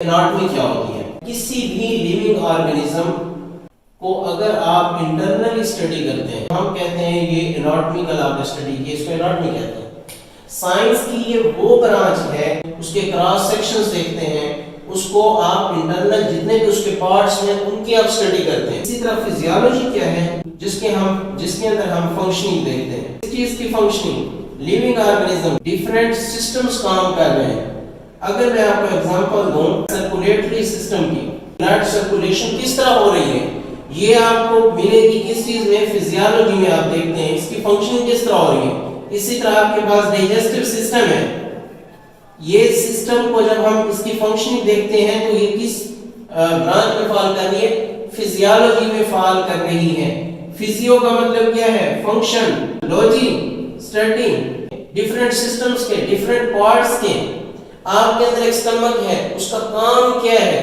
Anatomy क्या होती है? किसी भी लिविंग ऑर्गेनिज्म को अगर आप इंटरनली स्टडी करते हैं, हम कहते हैं ये एनाटॉमिकल आपने स्टडी की, इसको एनाटॉमी कहते हैं। साइंस की ये वो ब्रांच है, उसके क्रॉस सेक्शंस देखते हैं, उसको आप इंटरनल जितने भी उसके पार्ट्स हैं उनकी आप स्टडी करते हैं। इसी तरह फिजियोलॉजी क्या है, जिसके अंदर हम फंक्शनिंग देखते हैं। इस चीज की functioning, living organism different systems काम कर रहे हैं। अगर मैं आपको एग्जांपल दूं सर्कुलेटरी सिस्टम की, ब्लड सर्कुलेशन किस तरह हो रही है, ये आपको मिलेगी किस चीज में? फिजियोलॉजी में आप देखते हैं इसकी फंक्शनिंग किस तरह हो रही है। इसी तरह आपके पास डाइजेस्टिव सिस्टम है, ये सिस्टम को जब हम इसकी फंक्शनिंग देखते हैं तो ये किस ब्रांच में फॉल कर रही है? फिजियोलॉजी में फॉल कर रही है। फिजियो का मतलब क्या है? Function, logy, study, different systems के डिफरेंट पार्ट्स के। आपके अंदर एक स्टमक है, उसका काम क्या है?